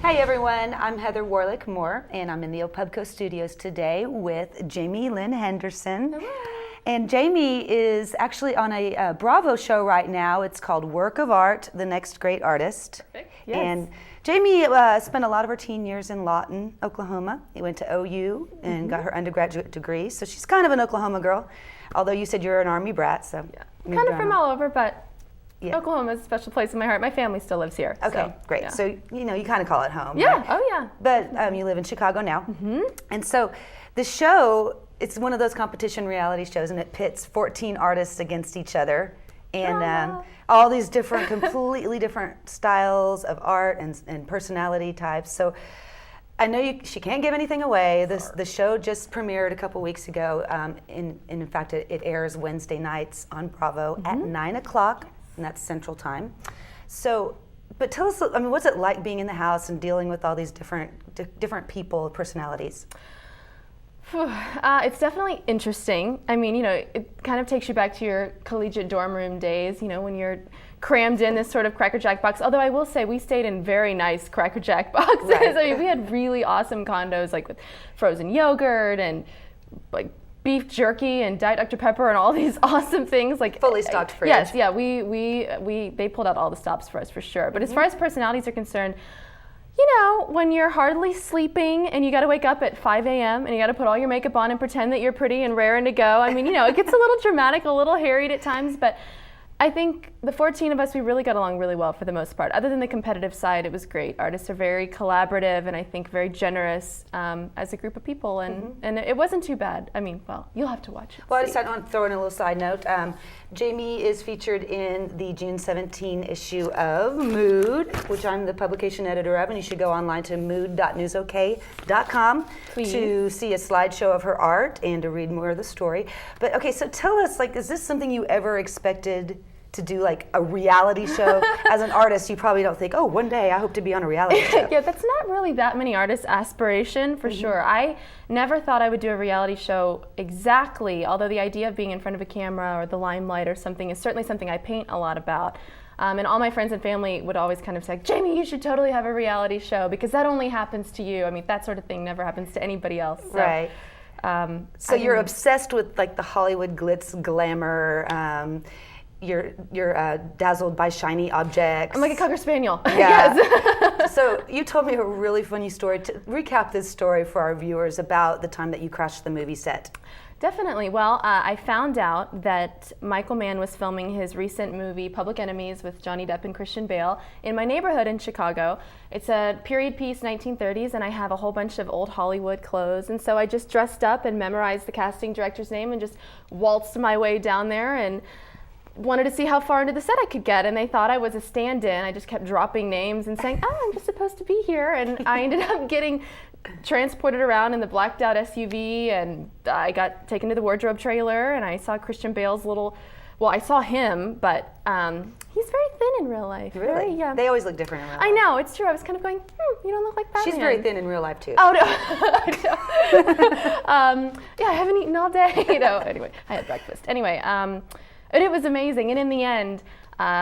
Hi everyone, I'm Heather Warlick Moore, and I'm in the Opubco studios today with Jaime Lynn Henderson. Hello. And Jaime is actually on a Bravo show right now. It's called Work of Art, The Next Great Artist. Perfect. Yes. And Jaime spent a lot of her teen years in Lawton, Oklahoma. He went to OU and got her undergraduate degree. So she's kind of an Oklahoma girl, although you said you're an Army brat. So Yeah. Kind of from all over, but yeah. Oklahoma is a special place in my heart. My family still lives here. Okay, so, great. yeah. So, you know, you kind of call it home. Yeah, right? oh yeah. But you live in Chicago now. Mm-hmm. And so the show, it's one of those competition reality shows, and it pits 14 artists against each other. And all these different, completely different styles of art and personality types. So I know she can't give anything away. The show just premiered a couple weeks ago. In fact, it airs Wednesday nights on Bravo at 9 o'clock, and that's Central Time. So, but tell us, I mean, what's it like being in the house and dealing with all these different people, personalities? It's definitely interesting. I mean, you know, it kind of takes you back to your collegiate dorm room days, you know, when you're crammed in this sort of Cracker Jack box. Although I will say we stayed in very nice Cracker Jack boxes. Right. I mean, we had really awesome condos, like with frozen yogurt and like beef jerky and Diet Dr. Pepper and all these awesome things. Like fully stocked fridge. Yes, yeah, they pulled out all the stops for us for sure. But as far as personalities are concerned, you know, when you're hardly sleeping and you got to wake up at 5 a.m. and you got to put all your makeup on and pretend that you're pretty and raring to go. I mean, you know, it gets a little dramatic, a little harried at times, but I think the 14 of us, we really got along really well for the most part. Other than the competitive side, it was great. Artists are very collaborative and I think very generous as a group of people, and it wasn't too bad. I mean, well, you'll have to watch it. Well, I just want to throw in a little side note. Jaime is featured in the June 17 issue of Mood, which I'm the publication editor of, and you should go online to mood.newsok.com to see a slideshow of her art and to read more of the story. But okay, so tell us, like, is this something you ever expected to do, like a reality show? As an artist, you probably don't think, oh, one day I hope to be on a reality show. Yeah, that's not really that many artists' aspiration, for sure. I never thought I would do a reality show exactly, although the idea of being in front of a camera or the limelight or something is certainly something I paint a lot about. And all my friends and family would always kind of say, Jaime, you should totally have a reality show because that only happens to you. I mean, that sort of thing never happens to anybody else. So, right. So you're obsessed with like the Hollywood glitz, glamour, you're dazzled by shiny objects. I'm like a Cocker Spaniel. Yeah. Yes. So you told me a really funny story. To recap this story for our viewers about the time that you crashed the movie set. Definitely. Well, I found out that Michael Mann was filming his recent movie, Public Enemies, with Johnny Depp and Christian Bale in my neighborhood in Chicago. It's a period piece, 1930s, and I have a whole bunch of old Hollywood clothes. And so I just dressed up and memorized the casting director's name and just waltzed my way down there and wanted to see how far into the set I could get, and they thought I was a stand-in. I just kept dropping names and saying, oh, I'm just supposed to be here, and I ended up getting transported around in the blacked out SUV, and I got taken to the wardrobe trailer, and I saw Christian Bale's I saw him, but he's very thin in real life. Really? Very, yeah. They always look different in real life. I know, it's true. I was kind of going, you don't look like Batman. She's very thin in real life too. Oh no. Yeah, I haven't eaten all day. Anyway, I had breakfast. Anyway, and it was amazing. And in the end,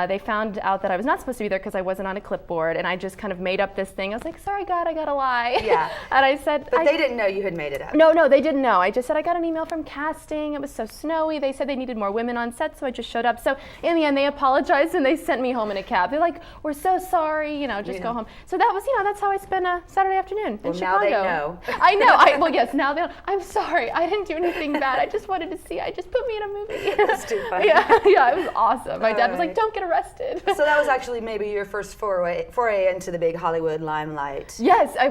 they found out that I was not supposed to be there because I wasn't on a clipboard, and I just kind of made up this thing. I was like, sorry, God, I gotta lie. Yeah. And I said, but they didn't know you had made it up. No, they didn't know. I just said I got an email from casting. It was so snowy. They said they needed more women on set, so I just showed up. So in the end, they apologized and they sent me home in a cab. They're like, we're so sorry, just go home. So that was, that's how I spent a Saturday afternoon in Chicago. Now they know. I know. Well, yes, now they know. I'm sorry. I didn't do anything bad. I just wanted to see. I just put me in a movie. That's too funny. Yeah, it was awesome. My dad was like, don't get arrested. So that was actually maybe your first foray into the big Hollywood limelight. Yes, I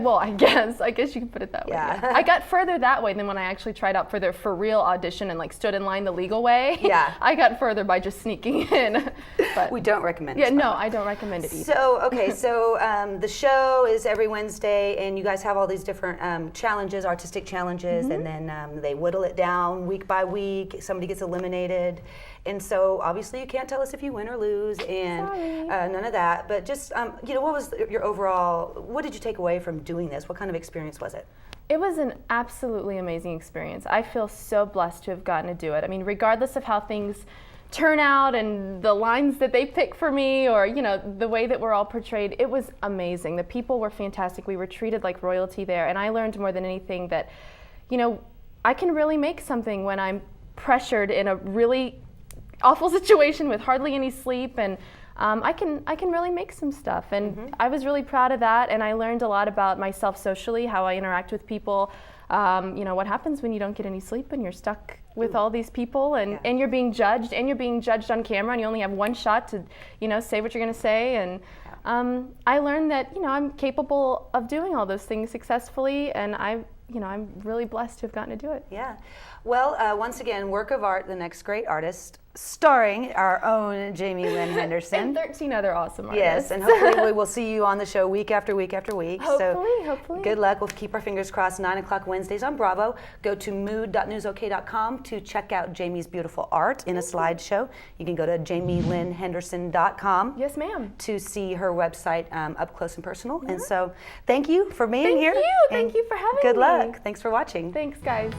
guess you can put it that way. Yeah. I got further that way than when I actually tried out for the for real audition and like stood in line the legal way. Yeah. I got further by just sneaking in. But we don't recommend it. Yeah, no, I don't recommend it either. So, okay, the show is every Wednesday, and you guys have all these different challenges, artistic challenges, and then they whittle it down week by week. Somebody gets eliminated. And so obviously you can't tell us if you win or lose, and none of that. But just, what was your overall, what did you take away from doing this? What kind of experience was it? It was an absolutely amazing experience. I feel so blessed to have gotten to do it. I mean, regardless of how things turnout and the lines that they pick for me, or the way that we're all portrayed, it was amazing. The people were fantastic. We were treated like royalty there, and I learned more than anything that I can really make something when I'm pressured in a really awful situation with hardly any sleep, and I can really make some stuff. And I was really proud of that, and I learned a lot about myself socially, how I interact with people. What happens when you don't get any sleep and you're stuck with all these people, and you're being judged, on camera, and you only have one shot to say what you're going to say. And I learned that I'm capable of doing all those things successfully, and I'm really blessed to have gotten to do it. Yeah. Well, once again, Work of Art, The Next Great Artist, starring our own Jaime Lynn Henderson. And 13 other awesome artists. Yes, and hopefully we will see you on the show week after week after week. Hopefully. Good luck. We'll keep our fingers crossed. 9 o'clock Wednesdays on Bravo. Go to mood.newsok.com to check out Jaime's beautiful art in a slideshow. You can go to JaimeLynnHenderson.com. Yes, ma'am. To see her website up close and personal. And so thank you for being here. Thank you for having me. Good luck. Thanks for watching. Thanks, guys.